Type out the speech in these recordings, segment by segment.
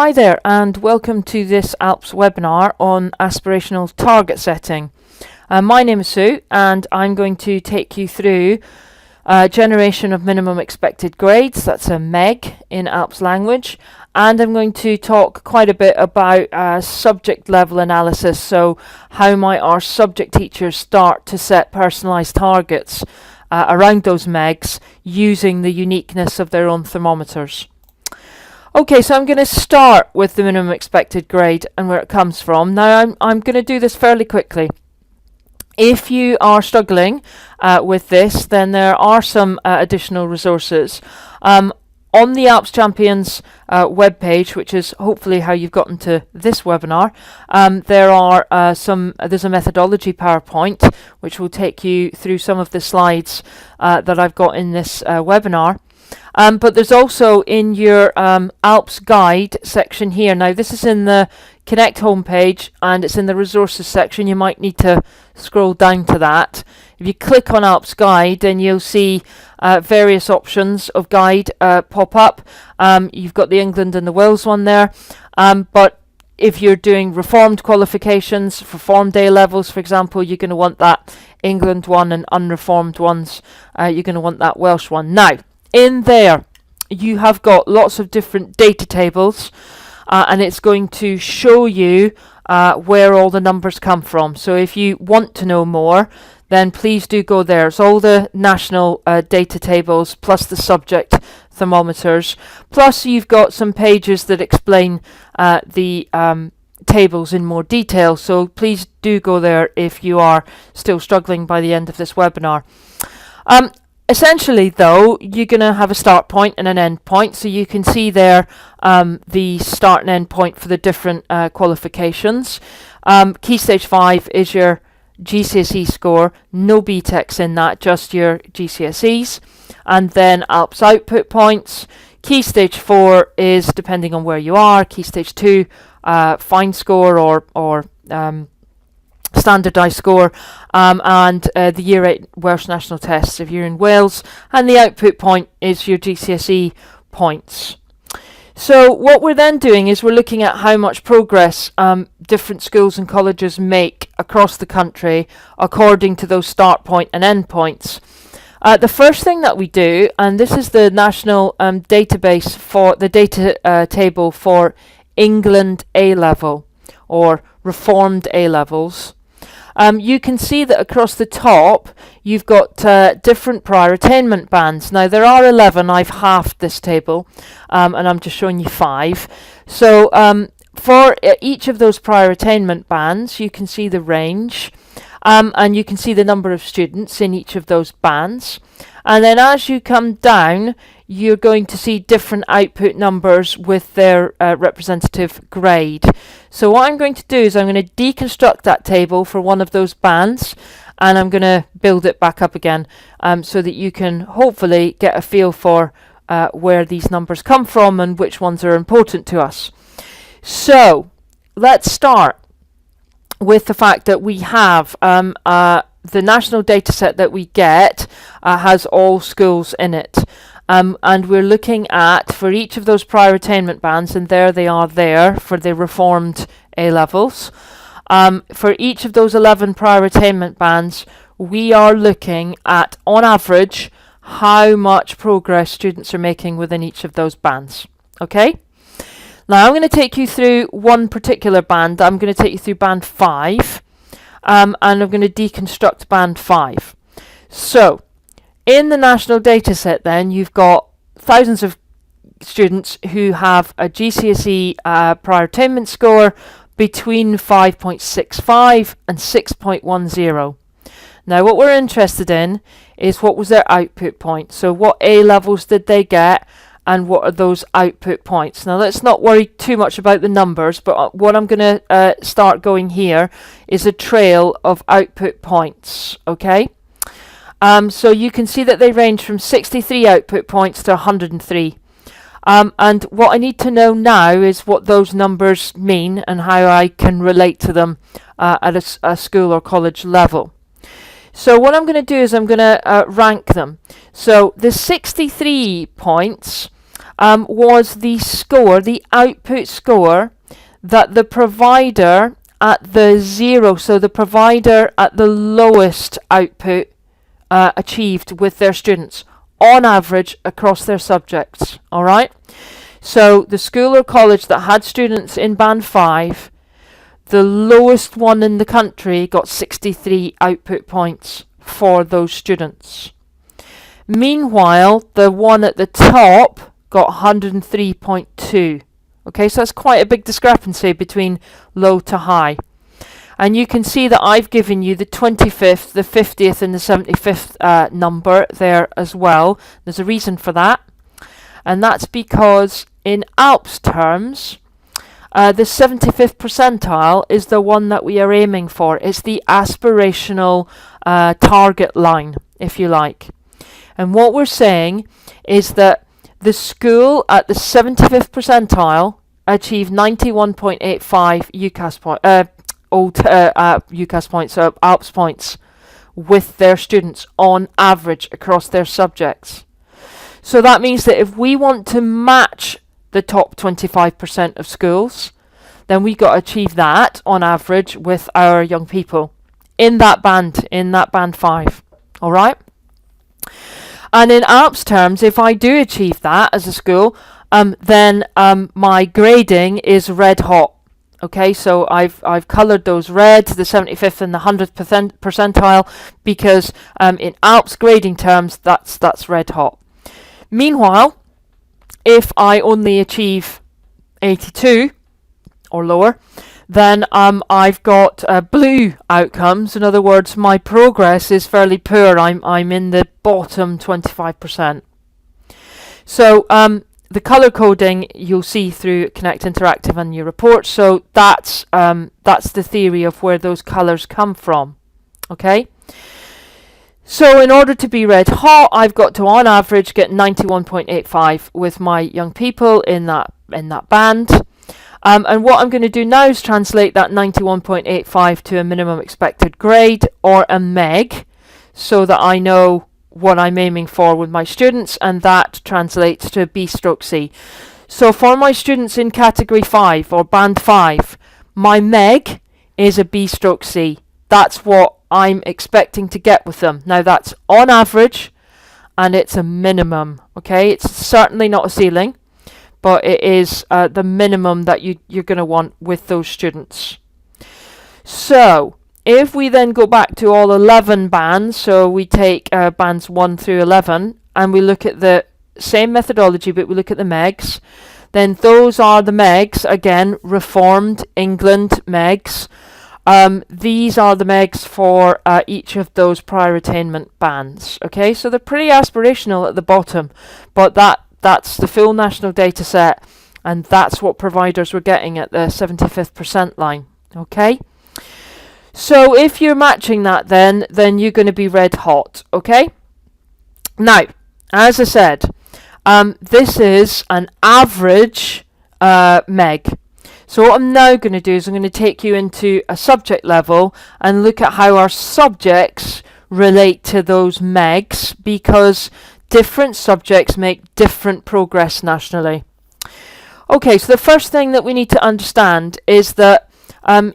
Hi there and welcome to this Alps webinar on aspirational target setting. My name is Sue and I'm going to take you through generation of minimum expected grades, that's a MEG in Alps language, and I'm going to talk quite a bit about subject level analysis, so how might our subject teachers start to set personalised targets around those MEGs using the uniqueness of their own thermometers. Okay, so I'm going to start with the minimum expected grade and where it comes from. Now I'm going to do this fairly quickly. If you are struggling with this, then there are some additional resources. On the Alps Champions webpage, which is hopefully how you've gotten to this webinar, there's a methodology PowerPoint which will take you through some of the slides that I've got in this webinar. But there's also in your Alps Guide section here. Now this is in the Connect homepage and it's in the resources section. You might need to scroll down to that. If you click on Alps Guide, then you'll see various options of guide pop up. You've got the England and the Wales one there, but if you're doing reformed qualifications, for formed A levels, for example, you're going to want that England one, and unreformed ones, you're going to want that Welsh one. Now, in there, you have got lots of different data tables, and it's going to show you where all the numbers come from. So if you want to know more, then please do go there. It's all the national data tables, plus the subject thermometers, plus you've got some pages that explain the tables in more detail. So please do go there if you are still struggling by the end of this webinar. Essentially, though, you're going to have a start point and an end point, so you can see there the start and end point for the different qualifications. Key Stage 5 is your GCSE score, no BTECs in that, just your GCSEs. And then Alps output points. Key Stage 4 is, depending on where you are, Key Stage 2, fine score or standardised score, and the Year 8 Welsh National Tests if you're in Wales, and the output point is your GCSE points. So what we're then doing is we're looking at how much progress different schools and colleges make across the country according to those start point and end points. The first thing that we do, and this is the national database for the data table for England A level or reformed A levels. You can see that across the top you've got different prior attainment bands. Now there are 11, I've halved this table, and I'm just showing you 5. So for each of those prior attainment bands you can see the range, and you can see the number of students in each of those bands. And then as you come down, you're going to see different output numbers with their representative grade. So what I'm going to do is I'm going to deconstruct that table for one of those bands, and I'm going to build it back up again so that you can hopefully get a feel for where these numbers come from and which ones are important to us. So let's start with the fact that we have the national data set that we get has all schools in it. And we're looking at, for each of those prior attainment bands, and there they are there for the reformed A levels, for each of those 11 prior attainment bands, we are looking at, on average, how much progress students are making within each of those bands. Okay? Now I'm going to take you through one particular band. I'm going to take you through band 5, and I'm going to deconstruct band 5. So, in the national data set then, you've got thousands of students who have a GCSE prior attainment score between 5.65 and 6.10. Now what we're interested in is what was their output point. So what A levels did they get and what are those output points? Now let's not worry too much about the numbers, but what I'm going to start going here is a trail of output points, okay? So you can see that they range from 63 output points to 103. And what I need to know now is what those numbers mean and how I can relate to them at a school or college level. So what I'm going to do is I'm going to rank them. So the 63 points was the score, the output score that the provider at the zero, so the provider at the lowest output achieved with their students on average across their subjects. All right. So the school or college that had students in band 5, the lowest one in the country got 63 output points for those students. Meanwhile, the one at the top got 103.2. Okay, so that's quite a big discrepancy between low to high. And you can see that I've given you the 25th, the 50th and the 75th number there as well. There's a reason for that. And that's because in Alps terms, the 75th percentile is the one that we are aiming for. It's the aspirational target line, if you like. And what we're saying is that the school at the 75th percentile achieved 91.85 UCAS points, so Alps points, with their students on average across their subjects. So that means that if we want to match the top 25% of schools, then we got to achieve that on average with our young people in that band 5. All right. And in Alps terms, if I do achieve that as a school, then my grading is red hot. Okay, so I've coloured those red, the 75th and the 100th percentile, because in Alps grading terms, that's red hot. Meanwhile, if I only achieve 82 or lower, then I've got blue outcomes. In other words, my progress is fairly poor. I'm in the bottom 25%. So the colour coding you'll see through Connect Interactive and your report. So that's the theory of where those colours come from. Okay. So in order to be red hot, I've got to on average get 91.85 with my young people in that band. And what I'm going to do now is translate that 91.85 to a minimum expected grade, or a MEG, so that I know what I'm aiming for with my students, and that translates to B/C. So for my students in category 5 or band 5, my MEG is a B/C. That's what I'm expecting to get with them. Now that's on average, and it's a minimum. Okay, it's certainly not a ceiling, but it is the minimum that you're going to want with those students. So if we then go back to all 11 bands, so we take bands 1 through 11, and we look at the same methodology, but we look at the MEGs, then those are the MEGs, again, Reformed England MEGs. These are the MEGs for each of those prior attainment bands. Okay, so they're pretty aspirational at the bottom, but that's the full national data set, and that's what providers were getting at the 75th percent line. Okay, so if you're matching that, then you're going to be red hot. Okay, now as I said, this is an average MEG. So what I'm now going to do is I'm going to take you into a subject level and look at how our subjects relate to those MEGs, because different subjects make different progress nationally. Okay, so the first thing that we need to understand is that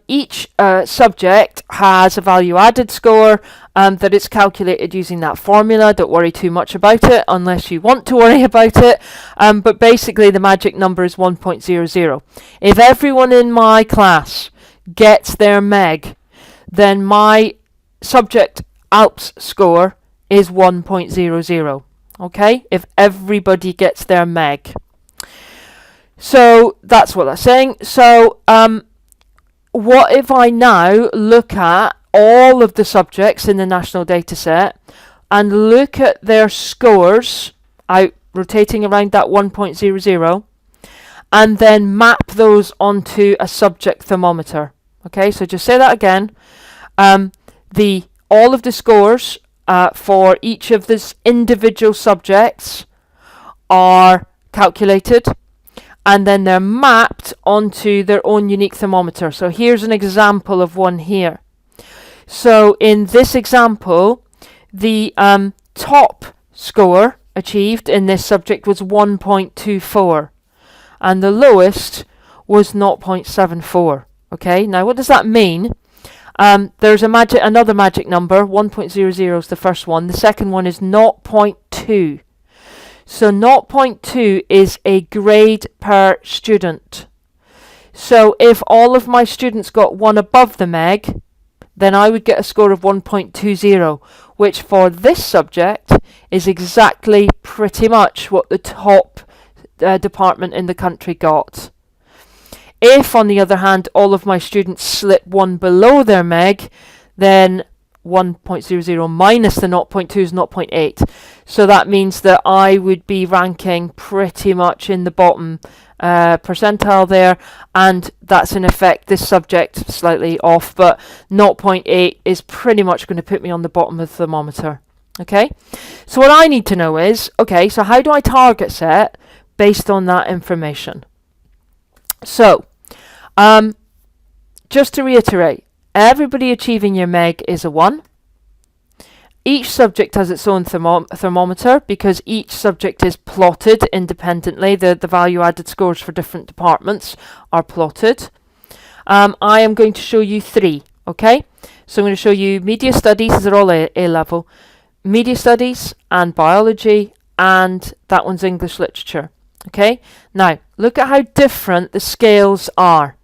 each subject has a value added score that it's calculated using that formula. Don't worry too much about it unless you want to worry about it. But basically the magic number is 1.00. If everyone in my class gets their MEG, then my subject Alps score is 1.00. Okay, if everybody gets their MEG. So that's what that's saying. So what if I now look at all of the subjects in the national data set and look at their scores out rotating around that 1.00, and then map those onto a subject thermometer? Okay, so just say that again. All of the scores for each of these individual subjects are calculated, and then they're mapped onto their own unique thermometer. So here's an example of one here. So in this example, the top score achieved in this subject was 1.24, and the lowest was 0.74. Okay, now what does that mean? There's another magic number. 1.00 is the first one. The second one is 0.2. So 0.2 is a grade per student. So if all of my students got one above the MEG, then I would get a score of 1.20, which for this subject is exactly pretty much what the top department in the country got. If, on the other hand, all of my students slip one below their MEG, then 1.00 minus the 0.2 is 0.8. So that means that I would be ranking pretty much in the bottom percentile there, and that's in effect this subject slightly off, but 0.8 is pretty much going to put me on the bottom of the thermometer. Okay, so what I need to know is, okay, so how do I target set based on that information? So just to reiterate, everybody achieving your MEG is a 1. Each subject has its own thermometer because each subject is plotted independently. The value added scores for different departments are plotted. I am going to show you 3, okay? So I'm going to show you media studies, these are all A level, media studies and biology, and that one's English literature, okay? Now, look at how different the scales are.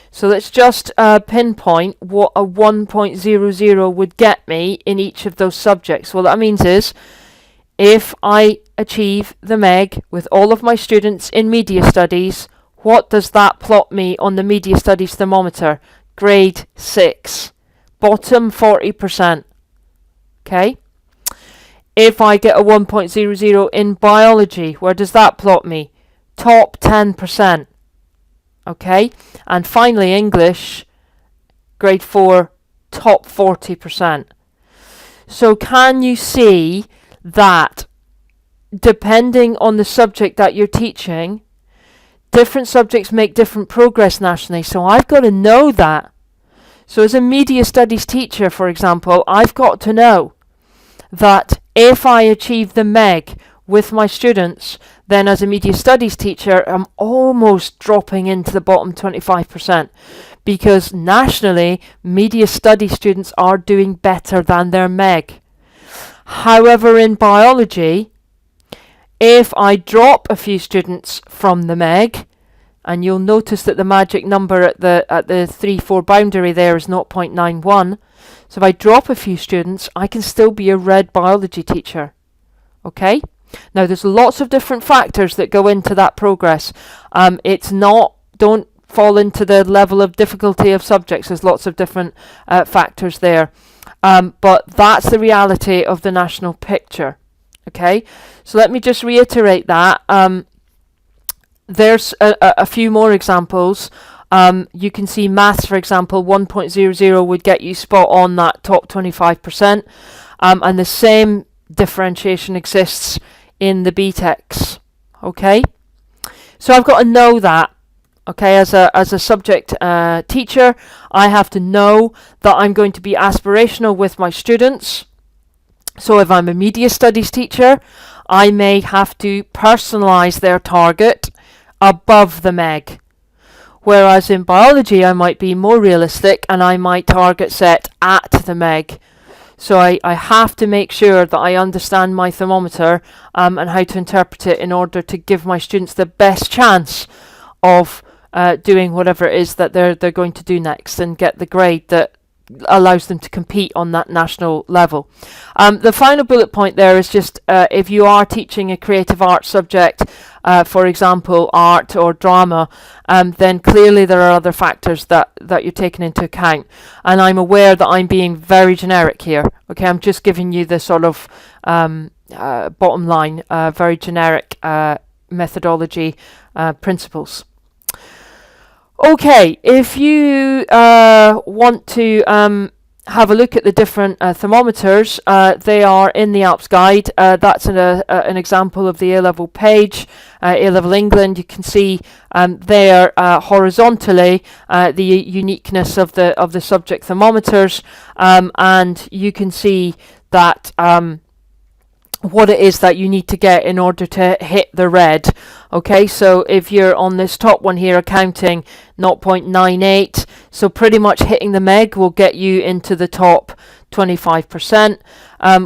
So let's just pinpoint what a 1.00 would get me in each of those subjects. What that means is, if I achieve the MEG with all of my students in media studies, what does that plot me on the media studies thermometer? Grade 6, bottom 40%. Okay. If I get a 1.00 in biology, where does that plot me? Top 10%. Okay, and finally English, grade 4, top 40%. So can you see that depending on the subject that you're teaching, different subjects make different progress nationally, so I've got to know that. So as a media studies teacher, for example, I've got to know that if I achieve the MEG with my students, then as a media studies teacher, I'm almost dropping into the bottom 25%, because nationally, media studies students are doing better than their MEG. However, in biology, if I drop a few students from the MEG, and you'll notice that the magic number at the 3-4 boundary there is 0.91, so if I drop a few students, I can still be a red biology teacher. Okay? Now, there's lots of different factors that go into that progress. Don't fall into the level of difficulty of subjects. There's lots of different factors there. But that's the reality of the national picture. Okay, so let me just reiterate that. There's a few more examples. You can see maths, for example, 1.00 would get you spot on that top 25%. And the same differentiation exists in the BTECs. Okay, so I've got to know that. Okay, as a subject teacher, I have to know that I'm going to be aspirational with my students. So if I'm a media studies teacher, I may have to personalise their target above the MEG. Whereas in biology, I might be more realistic and I might target set at the MEG. So I have to make sure that I understand my thermometer and how to interpret it in order to give my students the best chance of doing whatever it is that they're going to do next and get the grade that allows them to compete on that national level. The final bullet point there is just if you are teaching a creative arts subject, for example, art or drama, then clearly there are other factors that you're taking into account. And I'm aware that I'm being very generic here. Okay, I'm just giving you the sort of bottom line, very generic methodology principles. Okay, if you want to have a look at the different thermometers, they are in the Alps Guide. That's an example of the A-level page, A-level England. You can see there horizontally the uniqueness of the subject thermometers, and you can see that what it is that you need to get in order to hit the red. Okay, so if you're on this top one here, accounting 0.98, so pretty much hitting the MEG will get you into the top 25%,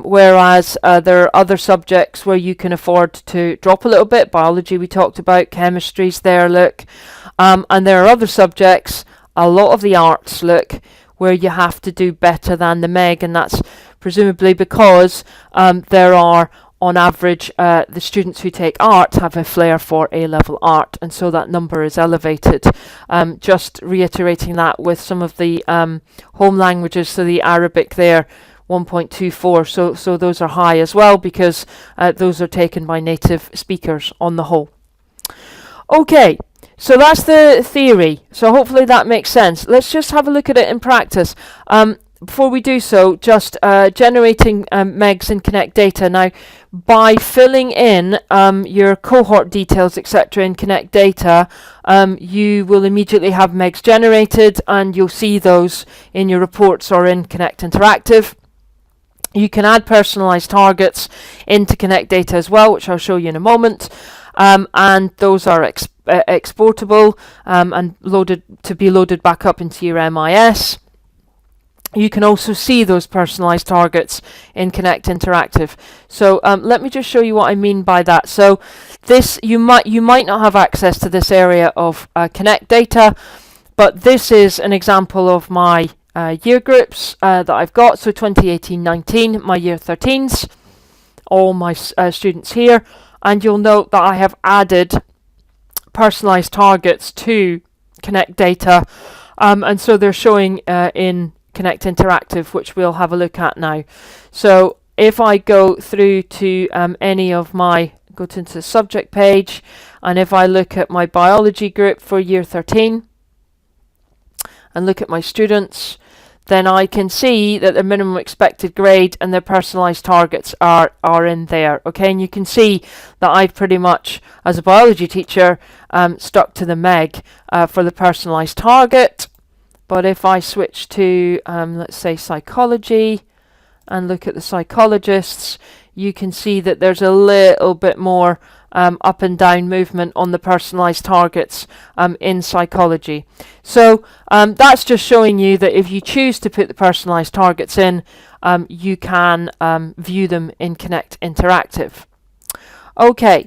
whereas there are other subjects where you can afford to drop a little bit. Biology we talked about, chemistry's there, look, and there are other subjects, a lot of the arts, look, where you have to do better than the MEG, and that's presumably because there are, on average, the students who take art have a flair for A-level art, and so that number is elevated. Just reiterating that with some of the home languages, so the Arabic there, 1.24, so those are high as well, because those are taken by native speakers on the whole. Okay. So that's the theory. So hopefully that makes sense. Let's just have a look at it in practice. Before we do so, just generating MEGs in Connect Data. Now, by filling in your cohort details, etc. in Connect Data, you will immediately have MEGs generated, and you'll see those in your reports or in Connect Interactive. You can add personalised targets into Connect Data as well, which I'll show you in a moment. And those are exportable and be loaded back up into your MIS. You can also see those personalised targets in Connect Interactive. So let me just show you what I mean by that. So this you might not have access to this area of Connect Data, but this is an example of my year groups that I've got. So 2018-19, my year 13s, all my students here. And you'll note that I have added personalised targets to Connect Data, and so they're showing in Connect Interactive, which we'll have a look at now. So if I go through to any of my, go into the subject page, and if I look at my biology group for year 13 and look at my students, then I can see that the minimum expected grade and their personalised targets are in there. Okay, and you can see that I've pretty much, as a biology teacher, stuck to the MEG for the personalised target. But if I switch to, let's say, psychology, and look at the psychologists, you can see that there's a little bit more up and down movement on the personalised targets in psychology. So that's just showing you that if you choose to put the personalised targets in, you can view them in Connect Interactive. Okay.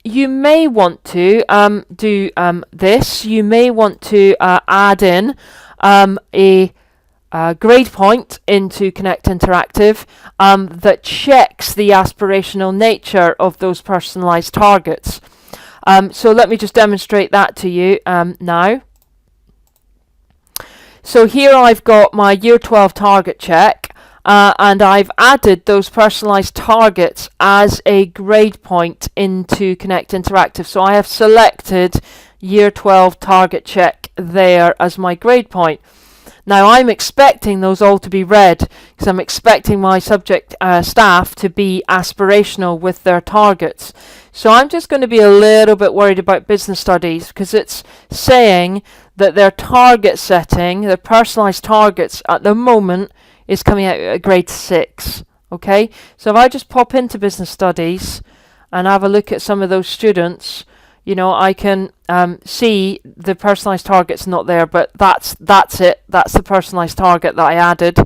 You may want to do this. You may want to add in a grade point into Connect Interactive that checks the aspirational nature of those personalised targets. So let me just demonstrate that to you now. So here I've got my Year 12 target check, and I've added those personalised targets as a grade point into Connect Interactive. So I have selected Year 12 target check there as my grade point. Now I'm expecting those all to be red, because I'm expecting my subject staff to be aspirational with their targets. So I'm just going to be a little bit worried about business studies, because it's saying that their target setting, their personalised targets at the moment, is coming out at grade 6. Okay, so if I just pop into business studies and have a look at some of those students, you know, I can see the personalised target's not there, but that's it. That's the personalised target that I added.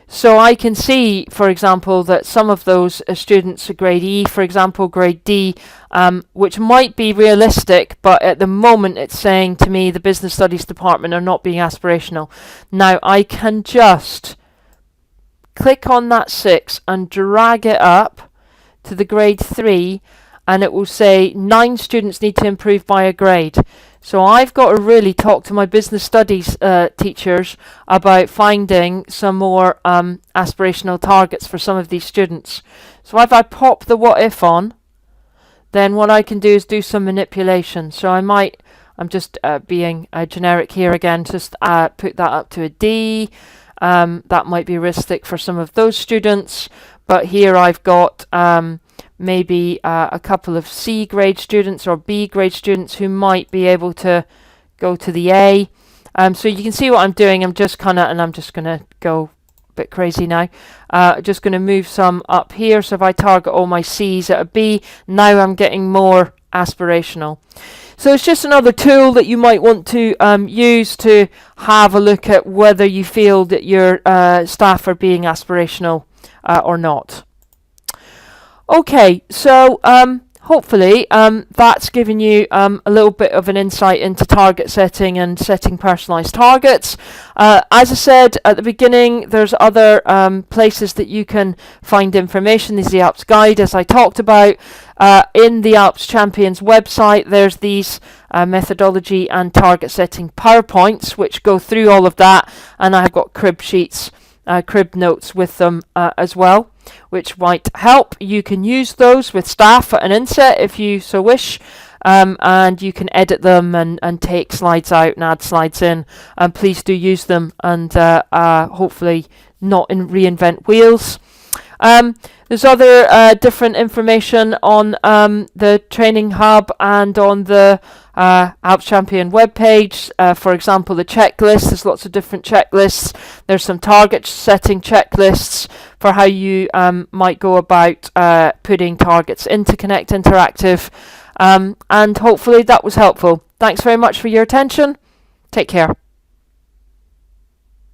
So I can see, for example, that some of those students are grade E, for example, grade D, which might be realistic, but at the moment it's saying to me the business studies department are not being aspirational. Now I can just click on that 6 and drag it up to the grade 3, and it will say 9 students need to improve by a grade. So I've got to really talk to my business studies teachers about finding some more aspirational targets for some of these students. So if I pop the what if on, then what I can do is do some manipulation. So I'm just being generic here again, just put that up to a D. That might be realistic for some of those students, but here I've got maybe a couple of C grade students or B grade students who might be able to go to the A. So you can see what I'm doing. I'm just going to go bit crazy now. Just going to move some up here. So if I target all my C's at a B, now I'm getting more aspirational. So it's just another tool that you might want to use to have a look at whether you feel that your staff are being aspirational or not. Okay, so hopefully that's given you a little bit of an insight into target setting and setting personalised targets. As I said at the beginning, there's other places that you can find information. There's the Alps Guide, as I talked about. In the Alps Champions website, there's these methodology and target setting PowerPoints, which go through all of that, and I've got crib sheets, crib notes with them as well, which might help. You can use those with staff at an inset if you so wish, and you can edit them and take slides out and add slides in, and please do use them, and hopefully not reinvent wheels. There's other different information on the Training Hub and on the Alps Champion webpage. For example, the checklist. There's lots of different checklists. There's some target setting checklists for how you might go about putting targets into Connect Interactive. And hopefully that was helpful. Thanks very much for your attention. Take care.